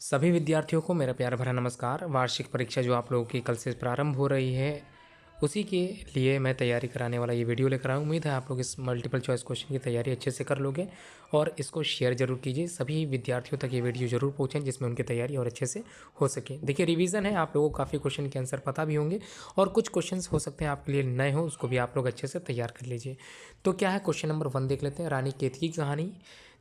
सभी विद्यार्थियों को मेरा प्यार भरा नमस्कार। वार्षिक परीक्षा जो आप लोगों की कल से प्रारंभ हो रही है, उसी के लिए मैं तैयारी कराने वाला ये वीडियो लेकर आया हूँ। उम्मीद है आप लोग इस मल्टीपल चॉइस क्वेश्चन की तैयारी अच्छे से कर लोगे और इसको शेयर ज़रूर कीजिए। सभी विद्यार्थियों तक ये वीडियो ज़रूर पहुँचें जिसमें उनकी तैयारी और अच्छे से हो सके। देखिए, रिवीजन है, आप लोगों को काफ़ी क्वेश्चन के आंसर पता भी होंगे और कुछ क्वेश्चन हो सकते हैं आपके लिए नए हों, उसको भी आप लोग अच्छे से तैयार कर लीजिए। तो क्या है, क्वेश्चन नंबर 1 देख लेते हैं। रानी केतकी की कहानी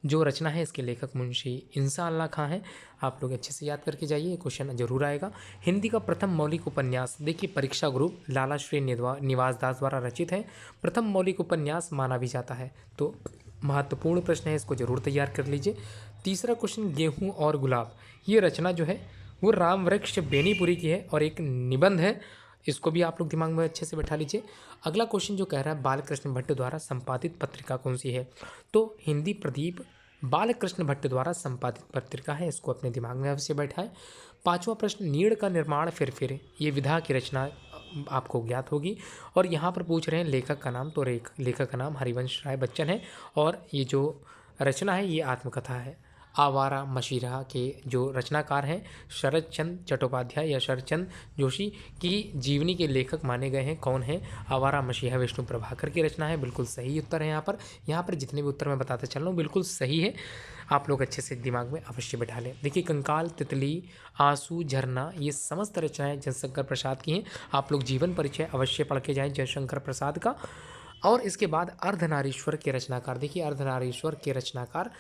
जो रचना है, इसके लेखक मुंशी इंसान अल्लाह खां हैं। आप लोग अच्छे से याद करके जाइए, क्वेश्चन जरूर आएगा। हिंदी का प्रथम मौलिक उपन्यास, देखिए परीक्षा ग्रुप लाला श्री निवास दास द्वारा रचित है। प्रथम मौलिक उपन्यास माना भी जाता है, तो महत्वपूर्ण प्रश्न है, इसको जरूर तैयार कर लीजिए। तीसरा क्वेश्चन, गेहूं और गुलाब, ये रचना जो है वो राम वृक्ष बेनीपुरी की है और एक निबंध है, इसको भी आप लोग दिमाग में अच्छे से बैठा लीजिए। अगला क्वेश्चन जो कह रहा है, बालकृष्ण भट्ट द्वारा संपादित पत्रिका कौन सी है, तो हिंदी प्रदीप बालकृष्ण भट्ट द्वारा संपादित पत्रिका है, इसको अपने दिमाग में अवश्य बैठाएं। पांचवा प्रश्न, नीड़ का निर्माण फिर ये विधा की रचना आपको ज्ञात होगी और यहाँ पर पूछ रहे हैं लेखक का नाम, तो लेखक का नाम हरिवंश राय बच्चन है और ये जो रचना है ये आत्मकथा है। आवारा मशीरा के जो रचनाकार हैं शरद चंद्र चट्टोपाध्याय या शरद चंद्र जोशी की जीवनी के लेखक माने गए हैं, कौन है? आवारा मसीहा विष्णु प्रभाकर की रचना है। बिल्कुल सही उत्तर है। यहाँ पर जितने भी उत्तर मैं बताते चल रहा हूँ बिल्कुल सही है, आप लोग अच्छे से दिमाग में अवश्य बैठा लें। देखिए, कंकाल, तितली, आंसू, झरना, ये समस्त रचनाएं जयशंकर प्रसाद की हैं। आप लोग जीवन परिचय अवश्य पढ़ के जाएँ जयशंकर प्रसाद का। और इसके बाद अर्धनारीश्वर के रचनाकार, देखिए अर्धनारीश्वर के रचनाकार,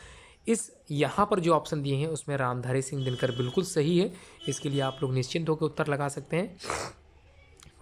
इस यहाँ पर जो ऑप्शन दिए हैं उसमें रामधारी सिंह दिनकर बिल्कुल सही है। इसके लिए आप लोग निश्चिंत होकर उत्तर लगा सकते हैं।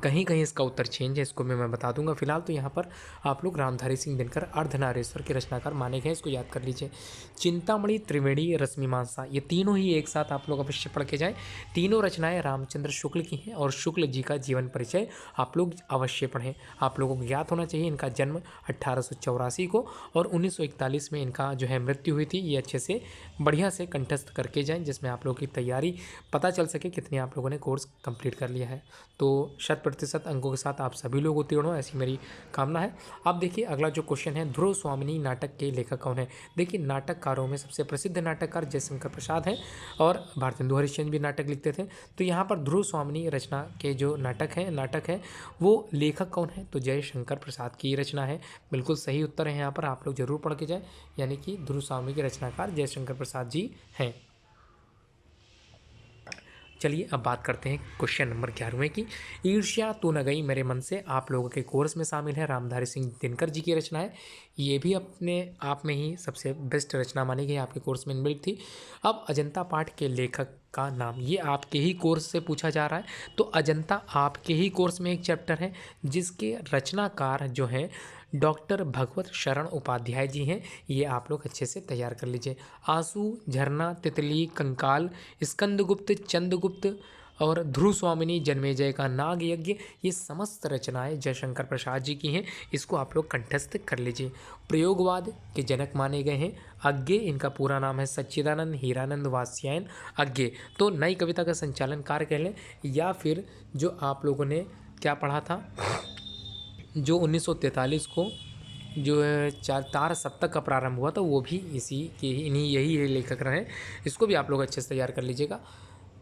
कहीं कहीं इसका उत्तर चेंज है, इसको मैं बता दूंगा। फिलहाल तो यहाँ पर आप लोग रामधारी सिंह दिनकर अर्धनारीश्वर के रचनाकार माने गए, इसको याद कर लीजिए। चिंतामणि, त्रिवेणी, रश्मिमांसा, ये तीनों ही एक साथ आप लोग अवश्य पढ़ के जाएं। तीनों रचनाएं रामचंद्र शुक्ल की हैं और शुक्ल जी का जीवन परिचय आप लोग अवश्य पढ़ें। आप लोगों को ज्ञात होना चाहिए इनका जन्म 1884 को और 1941 में इनका जो है मृत्यु हुई थी। ये अच्छे से बढ़िया से कंठस्थ करके जाएँ, जिसमें आप लोगों की तैयारी पता चल सके कितने आप लोगों ने कोर्स कंप्लीट कर लिया है। तो 100% अंकों के साथ आप सभी लोग उत्तीर्ण हो, ऐसी मेरी कामना है। अब देखिए, अगला जो क्वेश्चन है, ध्रुव स्वामिनी नाटक के लेखक कौन है? देखिए, नाटककारों में सबसे प्रसिद्ध नाटककार जयशंकर प्रसाद हैं और भारतेंदु हरिश्चंद्र भी नाटक लिखते थे। तो यहाँ पर ध्रुव स्वामिनी रचना के जो नाटक है वो लेखक कौन है? तो जयशंकर प्रसाद की रचना है। बिल्कुल सही उत्तर है, यहाँ पर आप लोग जरूर पढ़ के जाएँ, यानी कि ध्रुव स्वामिनी के रचनाकार जयशंकर प्रसाद जी हैं। चलिए अब बात करते हैं क्वेश्चन नंबर 11वें की। ईर्ष्या तू न गई मेरे मन से आप लोगों के कोर्स में शामिल है, रामधारी सिंह दिनकर जी की रचना है। ये भी अपने आप में ही सबसे बेस्ट रचना मानी गई, आपके कोर्स में इनबिल्ट थी। अब अजंता पाठ के लेखक का नाम, ये आपके ही कोर्स से पूछा जा रहा है। तो अजंता आपके ही कोर्स में एक चैप्टर है जिसके रचनाकार जो हैं डॉक्टर भगवत शरण उपाध्याय जी हैं। ये आप लोग अच्छे से तैयार कर लीजिए। आंसू, झरना, तितली, कंकाल, स्कंदगुप्त, चंद्रगुप्त और ध्रुव स्वामिनी, जन्मेजय का नाग यज्ञ, ये समस्त रचनाएं जयशंकर प्रसाद जी की हैं। इसको आप लोग कंठस्थ कर लीजिए। प्रयोगवाद के जनक माने गए हैं अज्ञे, इनका पूरा नाम है सच्चिदानंद हीरानंद वात्स्यायन अज्ञे। तो नई कविता का संचालनकार कह लें, या फिर जो आप लोगों ने क्या पढ़ा था, जो 1943 को जो तार सप्तक का प्रारंभ हुआ था, वो भी इसी के यही लेखक रहे। इसको भी आप लोग अच्छे से तैयार कर लीजिएगा।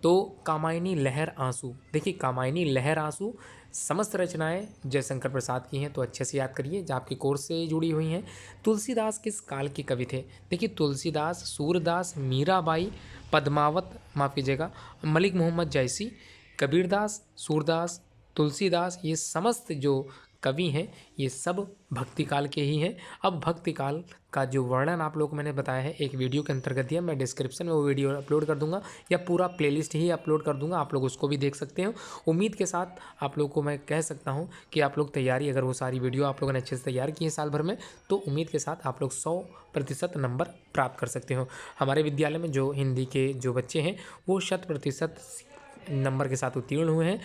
तो कामायनी लहर आंसू, देखिए कामायनी लहर आंसू समस्त रचनाएं जयशंकर प्रसाद की हैं, तो अच्छे से याद करिए जो आपके कोर्स से जुड़ी हुई हैं। तुलसीदास किस काल के कवि थे? देखिए, तुलसीदास, सूरदास, मीराबाई, पद्मावत, माफ़ कीजिएगा, मलिक मोहम्मद जैसी, कबीरदास, सूरदास, तुलसीदास, ये समस्त जो कवि हैं ये सब भक्ति काल के ही हैं। अब भक्ति काल का जो वर्णन आप लोग को मैंने बताया है एक वीडियो के अंतर्गत दिया, मैं डिस्क्रिप्शन में वो वीडियो अपलोड कर दूंगा या पूरा प्लेलिस्ट ही अपलोड कर दूंगा, आप लोग उसको भी देख सकते हो। उम्मीद के साथ आप लोग को मैं कह सकता हूं कि आप लोग तैयारी, अगर वो सारी वीडियो आप लोगों ने अच्छे से तैयार की है साल भर में, तो उम्मीद के साथ आप लोग 100% नंबर प्राप्त कर सकते हो। हमारे विद्यालय में जो हिंदी के जो बच्चे हैं वो 100% नंबर के साथ उत्तीर्ण हुए हैं।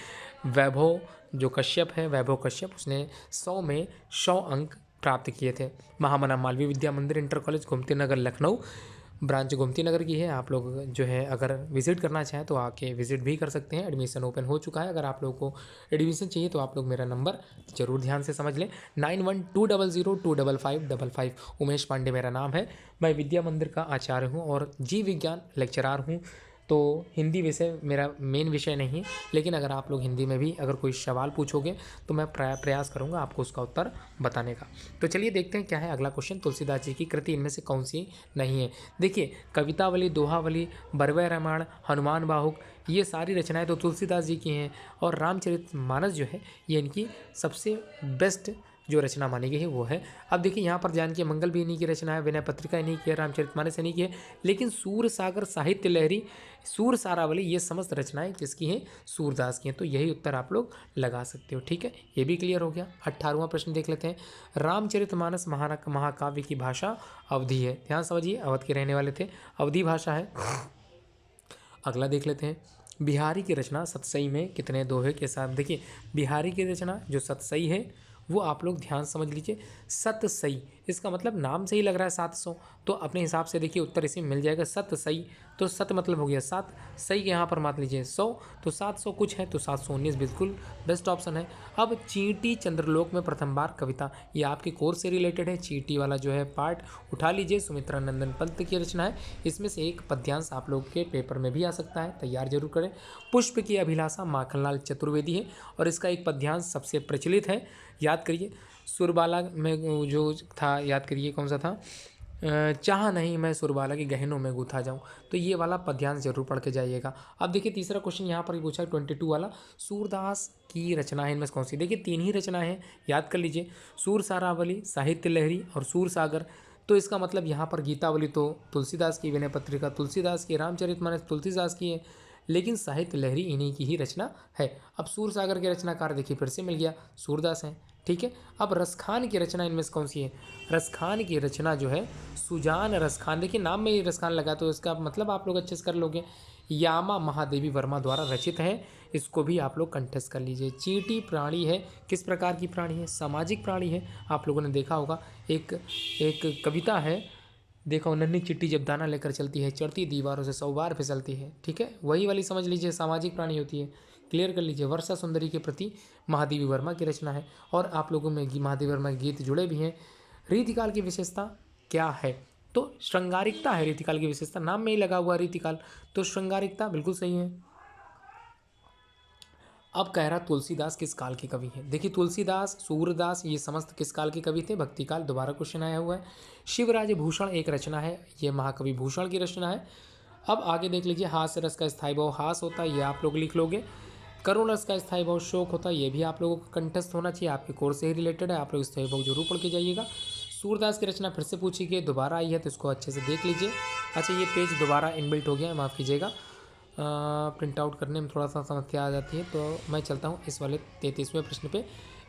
वैभव जो कश्यप है, वैभव कश्यप, उसने 100 में 100 अंक प्राप्त किए थे। महामना मालवीय विद्या मंदिर inter college Gomti Nagar Lucknow, branch Gomti Nagar की है। आप लोग जो है अगर विज़िट करना चाहें तो आके विज़िट भी कर सकते हैं। एडमिशन ओपन हो चुका है। अगर आप लोगों को एडमिशन चाहिए तो आप लोग मेरा नंबर ज़रूर ध्यान से समझ लें, 9120025555। उमेश पांडे मेरा नाम है। मैं विद्या मंदिर का आचार्य हूँ और जीव विज्ञान लेक्चरार हूँ। तो हिंदी विषय मेरा मेन विषय नहीं है, लेकिन अगर आप लोग हिंदी में भी अगर कोई सवाल पूछोगे तो मैं प्रयास करूँगा आपको उसका उत्तर बताने का। तो चलिए देखते हैं क्या है अगला क्वेश्चन। तुलसीदास जी की कृति इनमें से कौन सी नहीं है? देखिए, कवितावली, दोहावली, बरवै रामायण, हनुमान बाहुक, ये सारी रचनाएं तो तुलसीदास जी की हैं, और रामचरितमानस जो है ये इनकी सबसे बेस्ट जो रचना मानी गई है वो है। अब देखिए यहाँ पर जानकी मंगल भी इन्हीं की रचना है, विनय पत्रिका इन्हीं की है, रामचरितमानस इन्हीं की है, लेकिन सूर सागर, साहित्य लहरी, सूर सारावली, ये समस्त रचनाएं किसकी हैं? सूरदास की हैं। तो यही उत्तर आप लोग लगा सकते हो। ठीक है, ये भी क्लियर हो गया। 18वां प्रश्न देख लेते हैं। रामचरितमानस महाकाव्य की भाषा अवधी है। ध्यान समझिए, अवध के रहने वाले थे, अवधी भाषा है। अगला देख लेते हैं। बिहारी की रचना सतसई में कितने दोहे के साथ? देखिए, बिहारी की रचना जो सतसई है वो आप लोग ध्यान समझ लीजिए, सतसई, इसका मतलब नाम से ही लग रहा है 700, तो अपने हिसाब से देखिए उत्तर इसी में मिल जाएगा। सतसई, तो सत मतलब हो गया 7, सही के यहाँ पर मान लीजिए 100, तो 700 कुछ है तो 719 बिल्कुल बेस्ट ऑप्शन है। अब चींटी चंद्रलोक में प्रथम बार कविता, ये आपके कोर्स से रिलेटेड है, चींटी वाला जो है पार्ट उठा लीजिए। सुमित्रा नंदन पंत की रचना है, इसमें से एक पद्यांश आप लोग के पेपर में भी आ सकता है, तैयार जरूर करें। पुष्प की अभिलाषा माखनलाल चतुर्वेदी है, और इसका एक पद्यांश सबसे प्रचलित है, याद करिए। सुरबाला में जो था, याद करिए कौन सा था, चाह नहीं मैं सुरबाला के गहनों में गुथा जाऊं, तो ये वाला पद्यांश जरूर पढ़ के जाइएगा। अब देखिए तीसरा क्वेश्चन यहाँ पर पूछा है 22 वाला, सूरदास की रचना है इनमें से कौन सी? देखिए 3 ही रचनाएं हैं, याद कर लीजिए, सूर सारावली, साहित्य लहरी और सूर सागर। तो इसका मतलब यहाँ पर गीतावली तो तुलसीदास की, विनय पत्रिका तुलसीदास की, रामचरितमानस तुलसीदास की है, लेकिन साहित्य लहरी इन्हीं की ही रचना है। अब सूर सागर के रचनाकार देखिए फिर से मिल गया, सूरदास हैं। ठीक है, अब रसखान की रचना इनमें से कौन सी है? रसखान की रचना जो है सुजान रसखान, देखिए नाम में ही रसखान लगा तो इसका मतलब आप लोग अच्छे से कर लोगे, यामा महादेवी वर्मा द्वारा रचित है, इसको भी आप लोग कंठस्थ कर लीजिए। चींटी प्राणी है, किस प्रकार की प्राणी है? सामाजिक प्राणी है। आप लोगों ने देखा होगा एक कविता है, देखो, नन्ही चिट्टी जब दाना लेकर चलती है, चढ़ती दीवारों से 100 बार फिसलती है। ठीक है, वही वाली समझ लीजिए, सामाजिक प्राणी होती है, क्लियर कर लीजिए। वर्षा सुंदरी के प्रति महादेवी वर्मा की रचना है, और आप लोगों में महादेवी वर्मा के गीत जुड़े भी हैं। रीतिकाल की विशेषता क्या है? तो श्रृंगारिकता है रीतिकाल की विशेषता, नाम में ही लगा हुआ रीतिकाल, तो श्रृंगारिकता बिल्कुल सही है। अब कह रहा तुलसीदास किस काल के कवि हैं? देखिए, तुलसीदास, सूरदास, ये समस्त किस काल के कवि थे? भक्ति काल। दोबारा क्वेश्चन आया हुआ है। शिवराज भूषण एक रचना है, ये महाकवि भूषण की रचना है। अब आगे देख लीजिए, हास्य रस का स्थायी भाव हास होता है, ये आप लोग लिख लोगे। करुण रस का स्थायी भाव शोक होता है, ये भी आप लोगों को कंठस्थ होना चाहिए, आपके कोर्स से ही रिलेटेड है, आप लोग स्थायी भाव जरूर पढ़ के जाइएगा। सूरदास की रचना फिर से पूछी गई, दोबारा आई है, तो इसको अच्छे से देख लीजिए। अच्छा, ये पेज दोबारा इनबिल्ट हो गया है, माफ़ कीजिएगा, प्रिंट आउट करने में थोड़ा सा समस्या आ जाती है, तो मैं चलता हूँ इस वाले 33वें प्रश्न पे।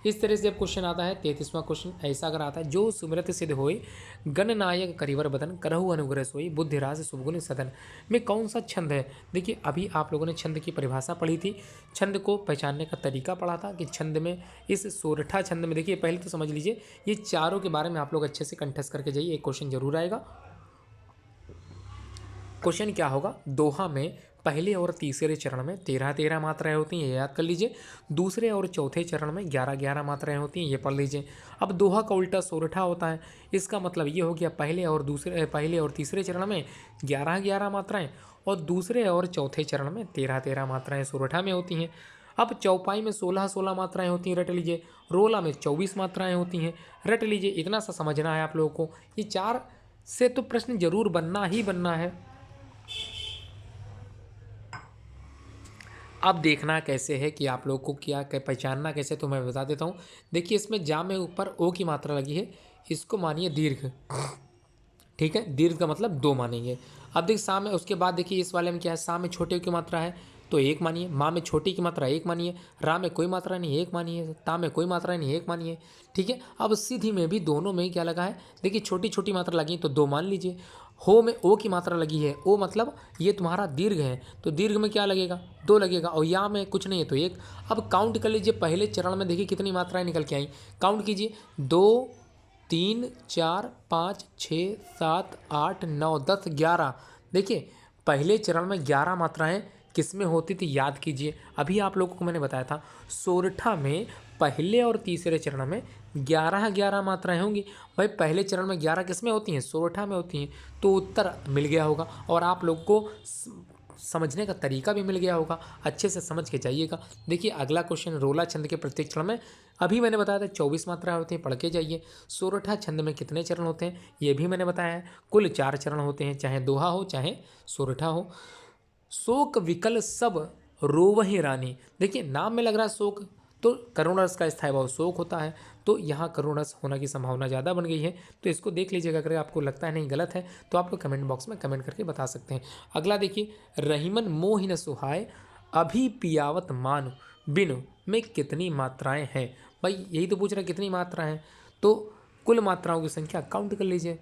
इस तरह से जब क्वेश्चन आता है, 33वां क्वेश्चन ऐसा अगर आता है, जो सुमिरत सिद्ध होए गणनायक करिवर बदन, करहु अनुग्रह सोई बुद्धिराज शुभगुण सदन, में कौन सा छंद है? देखिए, अभी आप लोगों ने छंद की परिभाषा पढ़ी थी, छंद को पहचानने का तरीका पढ़ा था कि छंद में, इस सोरठा छंद में, देखिए पहले तो समझ लीजिए, ये चारों के बारे में आप लोग अच्छे से कंठस्थ करके जाइए, एक क्वेश्चन जरूर आएगा। क्वेश्चन क्या होगा? दोहा में पहले और तीसरे चरण में 13-13 मात्राएं होती हैं, ये याद कर लीजिए। दूसरे और चौथे चरण में 11-11 मात्राएं होती हैं, ये पढ़ लीजिए। अब दोहा का उल्टा सोरठा होता है, इसका मतलब ये हो गया पहले और तीसरे चरण में 11-11 मात्राएं, और दूसरे और चौथे चरण में 13-13 मात्राएं सोरठा में होती हैं। अब चौपाई में 16-16 मात्राएं होती हैं, रट लीजिए। रोला में 24 मात्राएं होती हैं, रट लीजिए। इतना सा समझना है आप लोगों को, ये 4 से तो प्रश्न जरूर बनना ही बनना है। अब देखना कैसे है कि आप लोग को क्या पहचानना कैसे, तो मैं बता देता हूँ। देखिए, इसमें जा में ऊपर ओ की मात्रा लगी है, इसको मानिए दीर्घ। ठीक है, दीर्घ का मतलब 2 मानेंगे। अब देखिए सा में, उसके बाद देखिए इस वाले में क्या है, सा में छोटे की मात्रा है तो 1 मानिए, माँ में छोटी की मात्रा 1 मानिए, रा में कोई मात्रा नहीं 1 मानिए, ता में कोई मात्रा नहीं 1 मानिए। ठीक है, अब सीधी में भी दोनों में क्या लगा है, देखिए छोटी छोटी मात्रा लगी तो 2 मान लीजिए। हो में ओ की मात्रा लगी है, ओ मतलब ये तुम्हारा दीर्घ है, तो दीर्घ में क्या लगेगा, 2 लगेगा, और या में कुछ नहीं है तो 1। अब काउंट कर लीजिए, पहले चरण में देखिए कितनी मात्राएं निकल के आई, काउंट कीजिए, 2 3 4 5 6 7 8 9 10 11। देखिए, पहले चरण में 11 मात्राएं किस में होती थी, याद कीजिए। अभी आप लोगों को मैंने बताया था, सोरठा में पहले और तीसरे चरण में 11-11 मात्राएं होंगी। भाई पहले चरण में 11 किस में होती हैं, सोरठा में होती हैं, तो उत्तर मिल गया होगा। और आप लोग को समझने का तरीका भी मिल गया होगा, अच्छे से समझ के जाइएगा। देखिए अगला क्वेश्चन, रोला छंद के प्रत्येक चरण में, अभी मैंने बताया था 24 मात्राएं होती हैं, पढ़ के जाइए। सोरठा छंद में कितने चरण होते हैं ये भी मैंने बताया है, कुल 4 चरण होते हैं, चाहे दोहा हो चाहे सोरठा हो। शोक विकल सब रोवहि रानी, देखिए नाम में लग रहा है शोक, तो करुण रस का स्थायी भाव शोक होता है, तो यहाँ करुण रस होने की संभावना ज़्यादा बन गई है, तो इसको देख लीजिएगा। अगर आपको लगता है नहीं गलत है तो आप लोग कमेंट बॉक्स में कमेंट करके बता सकते हैं। अगला देखिए, रहीमन मोहि न सुहाए अभी पियावत मानु बिनु में कितनी मात्राएं हैं। भाई यही तो पूछ रहा है कितनी मात्रा है, तो कुल मात्राओं की संख्या काउंट कर लीजिए,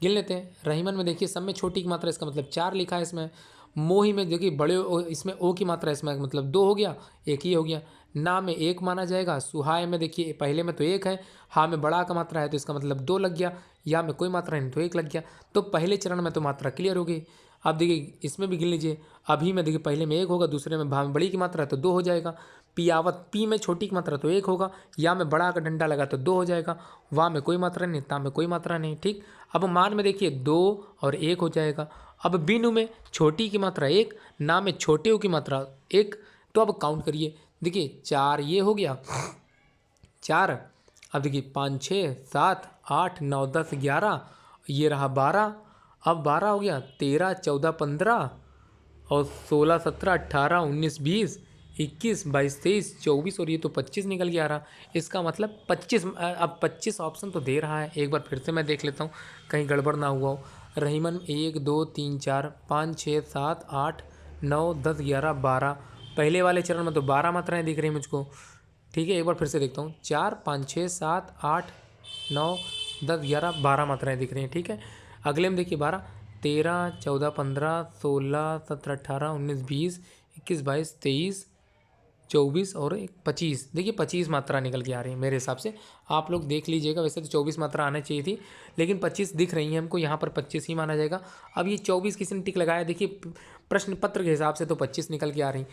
गिन लेते हैं। रहीमन में देखिए सब में छोटी की मात्रा, इसका मतलब 4 लिखा है इसमें। मोही में देखिए बड़े इसमें ओ की मात्रा, इसमें मतलब 2 हो गया, एक ही हो गया। ना में 1 माना जाएगा। सुहाय में देखिए पहले में तो 1 है, हा में बड़ा का मात्रा है तो इसका मतलब 2 लग गया, या में कोई मात्रा नहीं तो 1 लग गया। तो पहले चरण में तो मात्रा क्लियर हो गई। अब देखिए इसमें भी गिन लीजिए, अभी में देखिए पहले में 1 होगा, दूसरे में भा में बड़ी की मात्रा है तो 2 हो जाएगा। पियावत पी में छोटी की मात्रा तो 1 होगा, या में बड़ा का डंडा लगा तो 2 हो जाएगा। वाह में कोई मात्रा नहीं, ता में कोई मात्रा नहीं, ठीक। अब मान में देखिए 2 और 1 हो जाएगा। अब बिनु में छोटी की मात्रा 1, ना में छोटे की मात्रा 1, तो अब काउंट करिए। देखिए 4 ये हो गया 4, अब देखिए 5 6 7 8 9 10 11, ये रहा 12, अब 12 हो गया, 13 14 15 और 16 17 18 19 20 21 22 23 24 और ये तो 25 निकल के आ रहा। इसका मतलब 25, अब 25 ऑप्शन तो दे रहा है, एक बार फिर से मैं देख लेता हूँ कहीं गड़बड़ ना हुआ हो। रहीमन 1 2 3 4 5 6 7 8 9 10 11 12, पहले वाले चरण में तो 12 मात्राएं दिख रही हैं मुझको, ठीक है। एक बार फिर से देखता हूँ, 4 5 6 7 8 9 10 11 12 मात्राएं दिख रही हैं, ठीक है। अगले में देखिए 12 13 14 15 16 17 18 19 20 21 22 23 24 और 25, देखिए 25 मात्रा निकल के आ रही है मेरे हिसाब से। आप लोग देख लीजिएगा, वैसे तो 24 मात्रा आना चाहिए थी, लेकिन 25 दिख रही है हमको, यहाँ पर 25 ही माना जाएगा। अब ये 24 किसी ने टिक लगाया, देखिए प्रश्न पत्र के हिसाब से तो 25 निकल के आ रही,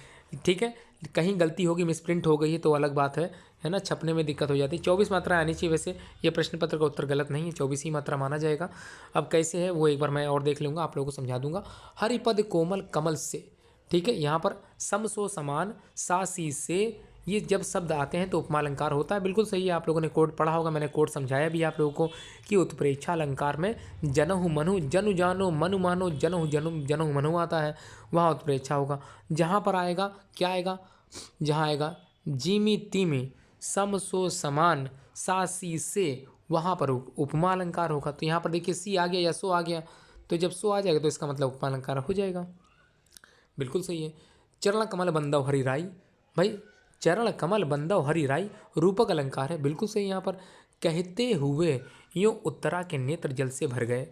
ठीक है। कहीं गलती होगी, मिसप्रिंट हो गई है तो अलग बात है ना, छपने में दिक्कत हो जाती है। 24 मात्रा आनी चाहिए, वैसे ये प्रश्न पत्र का उत्तर गलत नहीं है, 24 ही मात्रा माना जाएगा। अब कैसे है वो एक बार मैं और देख लूँगा, आप लोगों को समझा दूंगा। हरिपद कोमल कमल से, ठीक है। यहाँ पर सम सो समान सा सी से, ये जब शब्द आते हैं तो उपमा अलंकार होता है, बिल्कुल सही है। आप लोगों ने कोड पढ़ा होगा, मैंने कोड समझाया भी आप लोगों को कि उत्प्रेक्षा अलंकार में जनहु मनु जनु जानो मनु मानो जनहु जनु जनहु मनु आता है, वहाँ उत्प्रेक्षा होगा। जहाँ पर आएगा क्या आएगा, जहाँ आएगा जीमी तीमी सम सो समान सा सी से, वहाँ पर उपमा अलंकार होगा। तो यहाँ पर देखिए सी आ गया या सो आ गया, तो जब सो आ जाएगा तो इसका मतलब उपमा अलंकार हो जाएगा, बिल्कुल सही है। चरण कमल बंदव हरि राई, भाई चरण कमल बंदव हरि राई रूपक अलंकार है, बिल्कुल सही। यहाँ पर कहते हुए यूं उत्तरा के नेत्र जल से भर गए।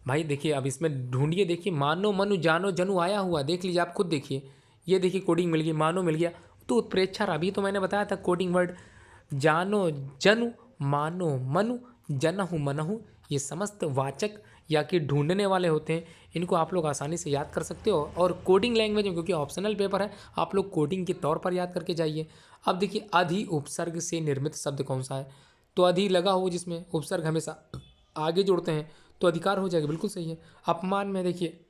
भाई देखिए अब इसमें ढूंढिए, देखिए मानो मनु जानो जनु आया हुआ, देख लीजिए आप खुद देखिए, ये देखिए कोडिंग मिल गई, मानो मिल गया, तो उत्प्रेक्षा रहा। अभी तो मैंने बताया था कोडिंग वर्ड, जानो जनु मानो मनु जनहु मनहु, ये समस्त वाचक या कि ढूंढने वाले होते हैं, इनको आप लोग आसानी से याद कर सकते हो। और कोडिंग लैंग्वेज में, क्योंकि ऑप्शनल पेपर है, आप लोग कोडिंग के तौर पर याद करके जाइए। अब देखिए अधि उपसर्ग से निर्मित शब्द कौन सा है, तो अधि लगा हो जिसमें उपसर्ग हमेशा आगे जोड़ते हैं तो अधिकार हो जाएगा, बिल्कुल सही है। अपमान में देखिए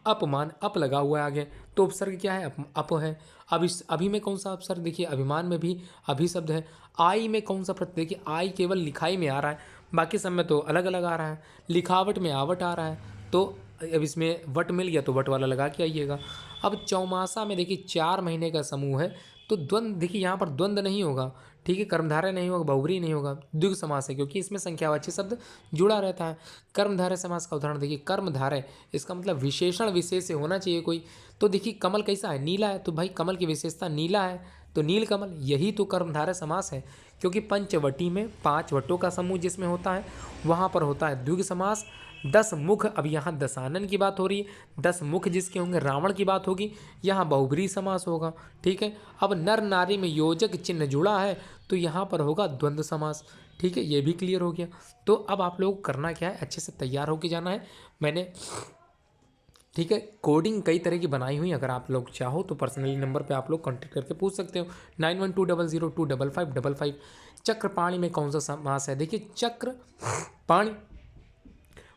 अपमान अप लगा हुआ है आगे, तो उपसर्ग क्या है, अप है। अब इस अभी में कौन सा उपसर्ग, देखिए अभिमान में भी अभी शब्द है। आई में कौन सा प्रत्यय, देखिए आई केवल लिखाई में आ रहा है, बाकी सब में तो अलग अलग आ रहा है। लिखावट में आवट आ रहा है, तो अब इसमें वट मिल गया तो वट वाला लगा के आइएगा। अब चौमासा में देखिए 4 महीने का समूह है, तो द्वंद्व, देखिए यहाँ पर द्वंद्व नहीं होगा, ठीक है। कर्मधारय नहीं होगा, बहुब्री नहीं होगा, द्विगु समास है, क्योंकि इसमें संख्यावाची शब्द जुड़ा रहता है। कर्मधारय समास का उदाहरण देखिए, कर्मधारय, इसका मतलब विशेषण विशेष से होना चाहिए कोई। तो देखिए कमल कैसा है, नीला है, तो भाई कमल की विशेषता नीला है, तो नील कमल, यही तो कर्मधारय समास है। क्योंकि पंचवटी में 5 वटों का समूह जिसमें होता है, वहाँ पर होता है द्विगु समास। 10 मुख, अब यहाँ दशानन की बात हो रही है, 10 मुख जिसके होंगे रावण की बात होगी, यहाँ बहुब्री समास होगा, ठीक है। अब नर नारी में योजक चिन्ह जुड़ा है, तो यहाँ पर होगा द्वंद्व समास, ठीक है। ये भी क्लियर हो गया। तो अब आप लोग करना क्या है, अच्छे से तैयार होके जाना है। मैंने, ठीक है, कोडिंग कई तरह की बनाई हुई, अगर आप लोग चाहो तो पर्सनली नंबर पे आप लोग कांटेक्ट करके पूछ सकते हो, 9120025555। चक्रपाणी में कौन सा समास है, देखिए चक्र पाणी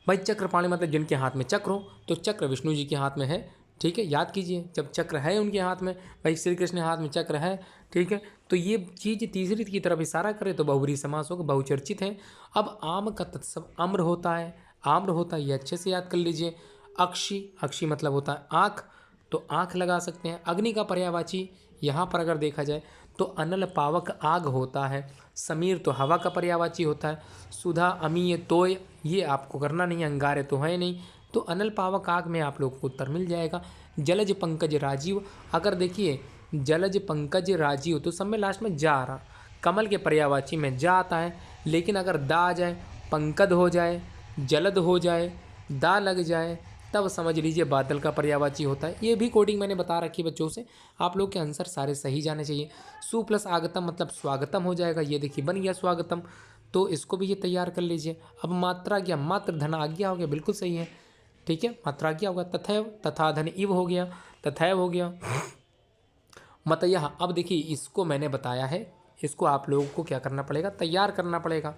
भाई चक्रपाणी मतलब जिनके हाथ में चक्र हो, तो चक्र विष्णु जी के हाथ में है। ठीक है, याद कीजिए, जब चक्र है उनके हाथ में, भाई श्री कृष्ण के हाथ में चक्र है। ठीक है, तो ये चीज़ तीसरी की तरफ इशारा करे तो बहुब्रीहि समास होगा, बहुचर्चित है। अब आम का तत्सम आम्र होता है, आम्र होता है, ये अच्छे से याद कर लीजिए। अक्षी, अक्षी मतलब होता है आँख, तो आँख लगा सकते हैं। अग्नि का पर्यायवाची यहाँ पर अगर देखा जाए तो अनल पावक आग होता है। समीर तो हवा का पर्यायवाची होता है। सुधा अमीय तोय ये आपको करना नहीं, अंगारे तो है नहीं, तो अनल पावक आग में आप लोगों को उत्तर मिल जाएगा। जलज पंकज राजीव, अगर देखिए जलज पंकज राजीव तो सब में लास्ट में जा आ रहा, कमल के पर्यायवाची में जा आता है, लेकिन अगर दा आ जाए, पंकद हो जाए, जलद हो जाए, दा लग जाए, तब समझ लीजिए बादल का पर्यायवाची होता है। ये भी कोडिंग मैंने बता रखी है बच्चों से, आप लोग के आंसर सारे सही जाने चाहिए। सु प्लस आगतम मतलब स्वागतम हो जाएगा, ये देखिए बन गया स्वागतम, तो इसको भी ये तैयार कर लीजिए। अब मात्रा गया, मात्र धन आ गया हो गया, बिल्कुल सही है। ठीक है, मात्रा क्या होगा, तथैव, तथा धन इव हो गया, तथैव हो गया। मतयः, अब देखिए इसको मैंने बताया है, इसको आप लोगों को क्या करना पड़ेगा, तैयार करना पड़ेगा।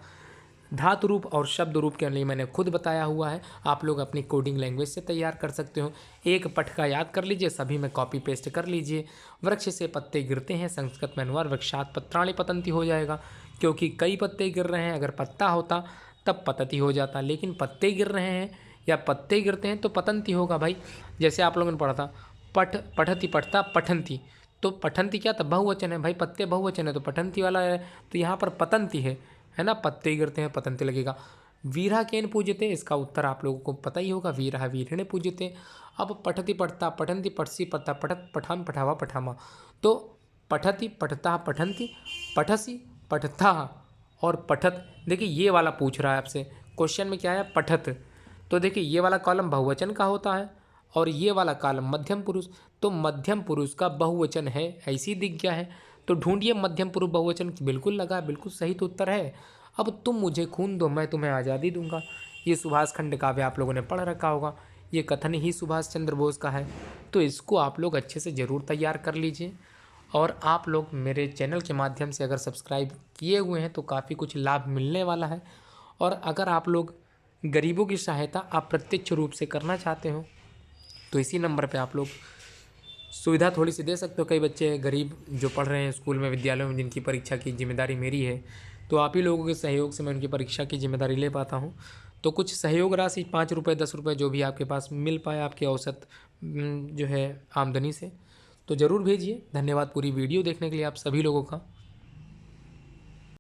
धातु रूप और शब्द रूप के लिए मैंने खुद बताया हुआ है, आप लोग अपनी कोडिंग लैंग्वेज से तैयार कर सकते हो। एक पठ का याद कर लीजिए, सभी में कॉपी पेस्ट कर लीजिए। वृक्ष से पत्ते गिरते हैं, संस्कृत में अनुवाद वृक्षात पत्राणि पतंती हो जाएगा, क्योंकि कई पत्ते गिर रहे हैं। अगर पत्ता होता तब पतती हो जाता, लेकिन पत्ते गिर रहे हैं या पत्ते गिरते हैं तो पतंती होगा। भाई जैसे आप लोगों ने पढ़ा था पठ, पठती, पठता, पठंती, तो पठंती क्या था, बहुवचन है भाई, पत्ते बहुवचन है तो पठंती वाला है, तो यहाँ पर पतंती है ना, पत्ते गिरते हैं पतंती लगेगा। वीरा केन पूजते, इसका उत्तर आप लोगों को पता ही होगा, वीरा वीरणे पूजते। अब पठती पठता, पठंती पठसी पठता, पठत पठाम पठावा पठामा, तो पठती पठता पठंती, पठसी पठता और पठत। देखिए ये वाला पूछ रहा है आपसे क्वेश्चन में, क्या है, पठत, तो देखिए ये वाला कॉलम बहुवचन का होता है और ये वाला कॉलम मध्यम पुरुष, तो मध्यम पुरुष का बहुवचन है, ऐसी दिख गया है, तो ढूंढिए मध्यम पुरुष बहुवचन, बिल्कुल लगा, बिल्कुल सही तो उत्तर है। अब तुम मुझे खून दो मैं तुम्हें आज़ादी दूंगा, ये सुभाष खंड काव्य आप लोगों ने पढ़ रखा होगा, ये कथन ही सुभाष चंद्र बोस का है, तो इसको आप लोग अच्छे से ज़रूर तैयार कर लीजिए। और आप लोग मेरे चैनल के माध्यम से अगर सब्सक्राइब किए हुए हैं तो काफ़ी कुछ लाभ मिलने वाला है। और अगर आप लोग गरीबों की सहायता आप प्रत्यक्ष रूप से करना चाहते हो तो इसी नंबर पे आप लोग सुविधा थोड़ी सी दे सकते हो। कई बच्चे गरीब जो पढ़ रहे हैं स्कूल में, विद्यालयों में, जिनकी परीक्षा की जिम्मेदारी मेरी है, तो आप ही लोगों के सहयोग से मैं उनकी परीक्षा की जिम्मेदारी ले पाता हूँ। तो कुछ सहयोग राशि 5 रुपये 10 रुपये जो भी आपके पास मिल पाए आपके औसत जो है आमदनी से, तो ज़रूर भेजिए। धन्यवाद पूरी वीडियो देखने के लिए आप सभी लोगों का।